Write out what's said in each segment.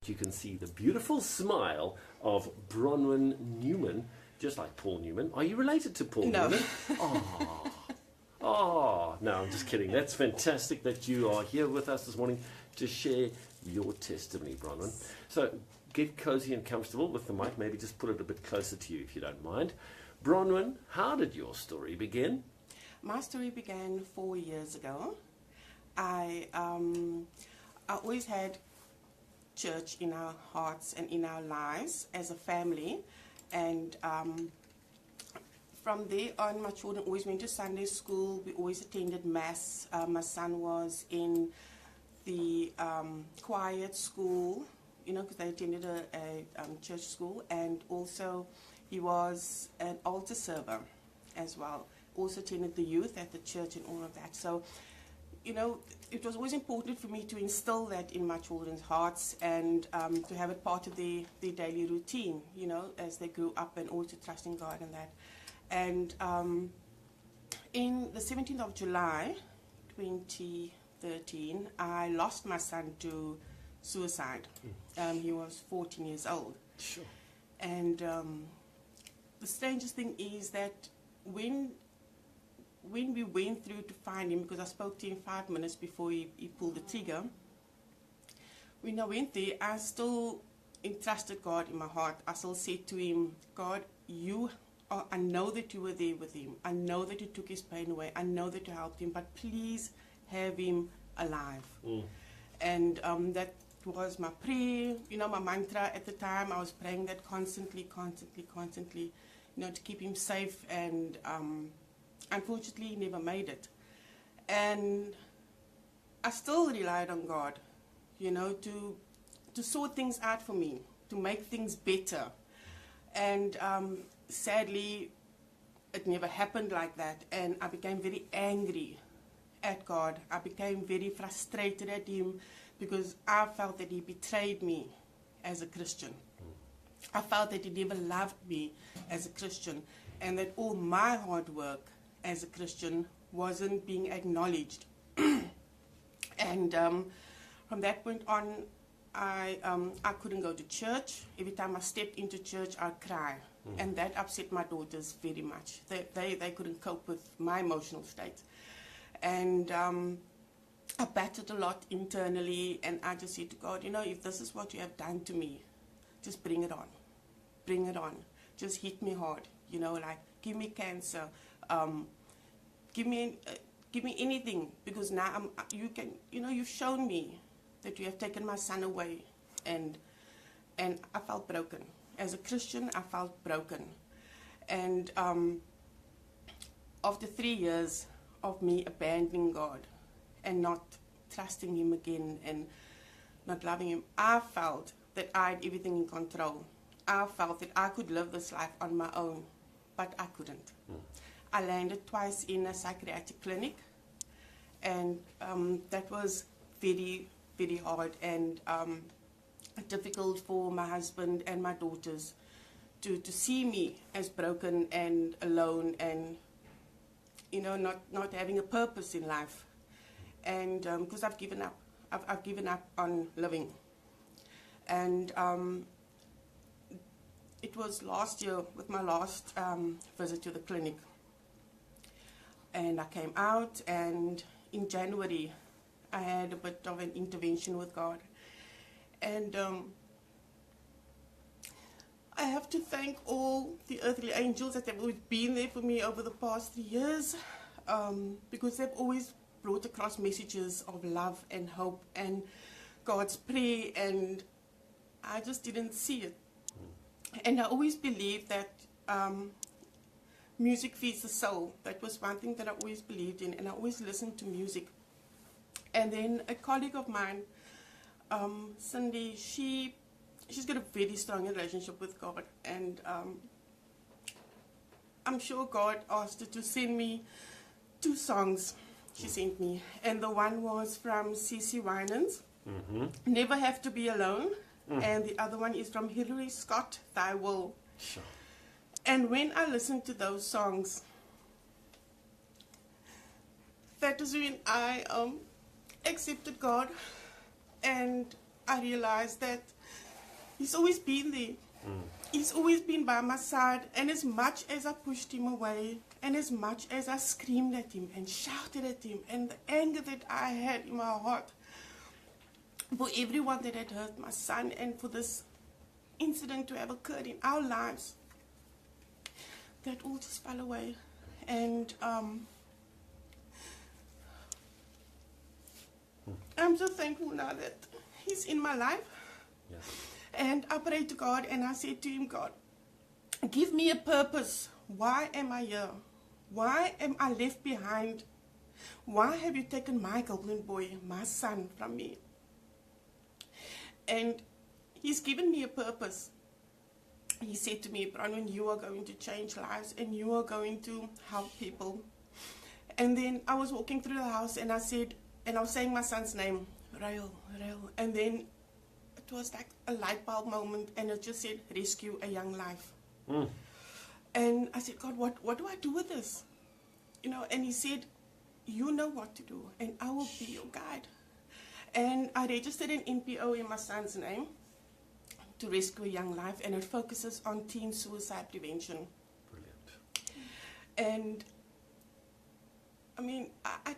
You can see the beautiful smile of Bronwyn Newman, just like Paul Newman. Are you related to Paul No. Newman? Oh, no, I'm just kidding. That's fantastic that you are here with us this morning to share your testimony, Bronwyn. So get cozy and comfortable with the mic. Maybe just put it a bit closer to you if you don't mind. Bronwyn, how did your story begin? My story began 4 years ago. I always had church in our hearts and in our lives as a family, and from there on my children always went to Sunday school. We always attended mass. My son was in the choir school, because they attended a church school, and also he was an altar server as well. Also attended the youth at the church and all of that. So it was always important for me to instill that in my children's hearts, and to have it part of their daily routine, as they grew up, and also trusting God and that. And in the 17th of July, 2013, I lost my son to suicide. He was 14 years old. Sure. And the strangest thing is that when we went through to find him, because I spoke to him 5 minutes before he pulled the trigger, when I went there, I still entrusted God in my heart. I still said to him, God, I know that you were there with him. I know that you took his pain away. I know that you helped him, but please have him alive. And that was my prayer, my mantra at the time. I was praying that constantly, to keep him safe, and unfortunately, he never made it. And I still relied on God, to sort things out for me, to make things better. And sadly, it never happened like that. And I became very angry at God. I became very frustrated at him, because I felt that he betrayed me as a Christian. I felt that he never loved me as a Christian, and that all my hard work as a Christian wasn't being acknowledged. And from that point on, I couldn't go to church. Every time I stepped into church, I'd cry. And that upset my daughters very much. They couldn't cope with my emotional state. And I battled a lot internally, and I just said to God, if this is what you have done to me, just bring it on. Bring it on. Just hit me hard. Like, give me cancer. Give me anything, because now you've shown me that you have taken my son away, and I felt broken. As a Christian, I felt broken. And after 3 years of me abandoning God and not trusting him again and not loving him, I felt that I had everything in control. I felt that I could live this life on my own, but I couldn't. I landed twice in a psychiatric clinic, and that was very, very hard and difficult for my husband and my daughters to see me as broken and alone, and not having a purpose in life. And because I've given up. I've given up on living. And it was last year with my last visit to the clinic. And I came out, and in January I had a bit of an intervention with God. And I have to thank all the earthly angels that have always been there for me over the past 3 years, because they've always brought across messages of love and hope and God's prayer, and I just didn't see it. And I always believed that music feeds the soul. That was one thing that I always believed in, and I always listened to music. And then a colleague of mine, Cindy, she's got a very strong relationship with God, and I'm sure God asked her to send me 2 songs. She sent me, and the one was from Runyans, Never Have to Be Alone, and the other one is from Hilary Scott, Thy Will. Sure. And when I listened to those songs, that is when I accepted God, and I realized that he's always been there. He's always been by my side, and as much as I pushed him away, and as much as I screamed at him and shouted at him, and the anger that I had in my heart for everyone that had hurt my son, and for this incident to have occurred in our lives, that all just fell away. And I'm so thankful now that he's in my life. Yeah. And I prayed to God, and I said to him, God, give me a purpose. Why am I here? Why am I left behind? Why have you taken my golden boy, my son, from me? And he's given me a purpose. He said to me, Bronwyn, you are going to change lives, and you are going to help people. And then I was walking through the house, and I was saying my son's name, Rael. And then it was like a light bulb moment, and it just said, rescue a young life. And I said, God, what do I do with this? You know, and he said, you know what to do, and I will be your guide. And I registered an NPO in my son's name to rescue a young life, and it focuses on teen suicide prevention. Brilliant. And I mean, I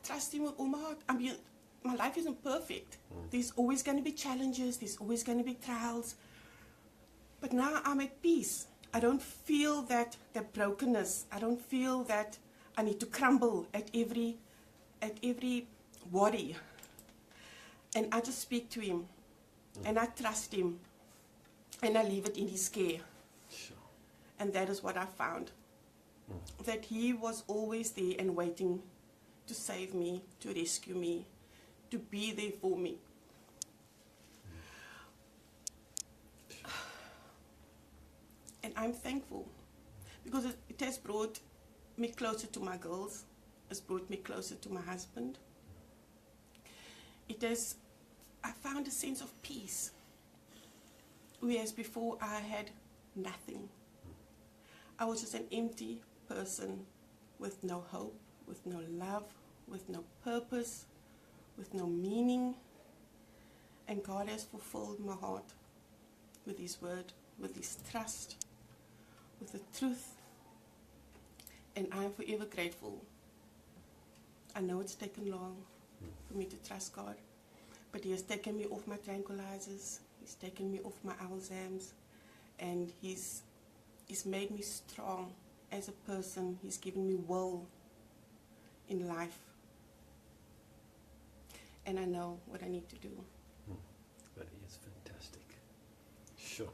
trust him with all my heart. I mean, my life isn't perfect. There's always going to be challenges. There's always going to be trials. But now I'm at peace. I don't feel that brokenness. I don't feel that I need to crumble at every worry. And I just speak to him. And I trust him. And I leave it in his care. Sure. And that is what I found. That he was always there and waiting to save me, to rescue me, to be there for me. And I'm thankful because it has brought me closer to my girls. It's brought me closer to my husband. I found a sense of peace. Whereas before I had nothing. I was just an empty person with no hope, with no love, with no purpose, with no meaning. And God has fulfilled my heart with His word, with His trust, with the truth. And I am forever grateful. I know it's taken long for me to trust God, but He has taken me off my tranquilizers. He's taken me off my Alzheimer's, and He's made me strong as a person. He's given me will in life. And I know what I need to do. That is fantastic. Sure.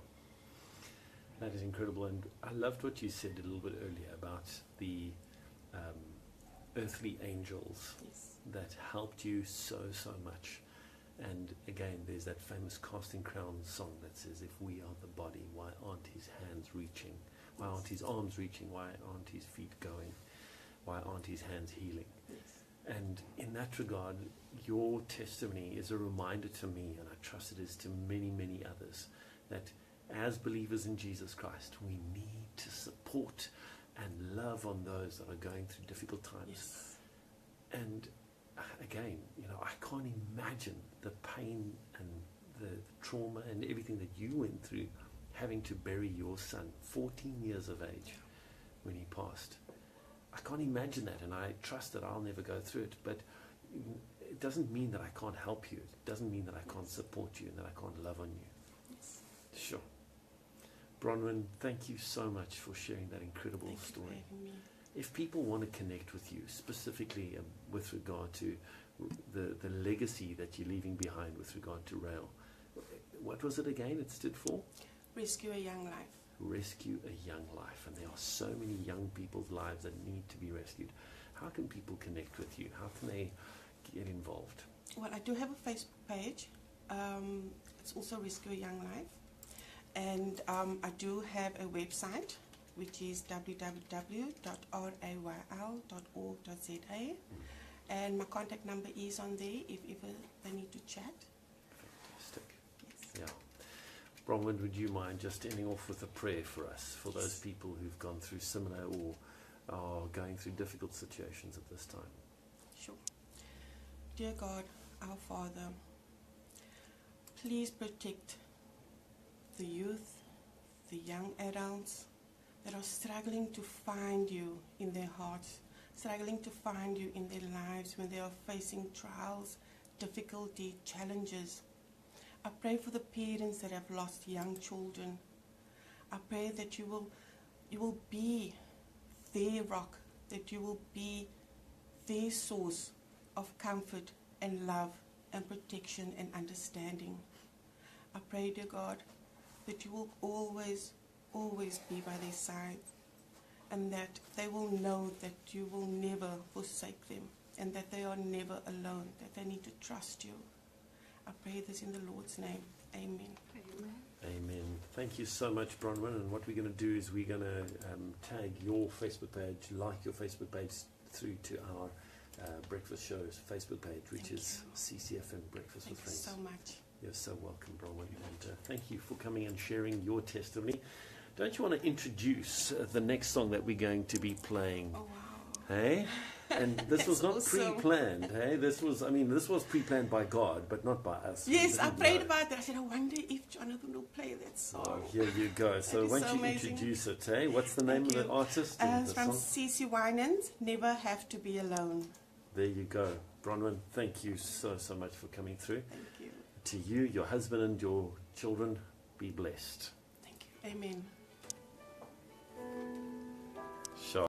That is incredible. And I loved what you said a little bit earlier about the earthly angels that helped you so much. And again, there's that famous Casting Crowns song that says, if we are the body, why aren't His hands reaching? Why aren't His arms reaching? Why aren't His feet going? Why aren't His hands healing? Yes. And in that regard, your testimony is a reminder to me, and I trust it is to many, many others, that as believers in Jesus Christ, we need to support and love on those that are going through difficult times. Yes. And again, I can't imagine the pain and the trauma and everything that you went through having to bury your son, 14 years of age, when he passed. I can't imagine that, and I trust that I'll never go through it, but it doesn't mean that I can't help you. It doesn't mean that I can't support you and that I can't love on you. Yes. Sure. Bronwyn, thank you so much for sharing that incredible story. Thank you for having me. If people want to connect with you, specifically with regard to the legacy that you're leaving behind with regard to Rail, what was it again it stood for? Rescue a young life. Rescue a young life. And there are so many young people's lives that need to be rescued. How can people connect with you? How can they get involved? Well, I do have a Facebook page. It's also Rescue a Young Life. And I do have a website, which is www.rayl.org.za. And my contact number is on there if ever they need to chat. Fantastic. Yes. Yeah. Bronwyn, would you mind just ending off with a prayer for us, for those people who've gone through similar or are going through difficult situations at this time? Sure. Dear God, our Father, please protect the youth, the young adults that are struggling to find you in their hearts, struggling to find you in their lives when they are facing trials, difficulty, challenges. I pray for the parents that have lost young children. I pray that you will be their rock, that you will be their source of comfort and love and protection and understanding. I pray, dear God, that you will always, always be by their side, and that they will know that you will never forsake them, and that they are never alone, that they need to trust you. I pray this in the Lord's name. Amen. Amen. Amen. Thank you so much, Bronwyn. And what we're going to do is we're going to tag your Facebook page, like your Facebook page, through to our breakfast show's Facebook page, which is CCFM Breakfast with Friends. Thank you so much. You're so welcome, Bronwyn. And thank you for coming and sharing your testimony. Don't you want to introduce the next song that we're going to be playing? Oh, wow. Hey? And this was not awesome. pre-planned, hey? This was pre-planned by God, but not by us. Yes, I prayed about that. I said, I wonder if Jonathan will play that song. Oh, here you go. So is won't so you amazing. introduce it, hey? What's the name Thank of the you. artist and It's the from song? Runyans, Never Have to Be Alone. There you go. Bronwyn, thank you so much for coming through. Thank you. To you, your husband and your children, be blessed. Thank you. Amen. Sure.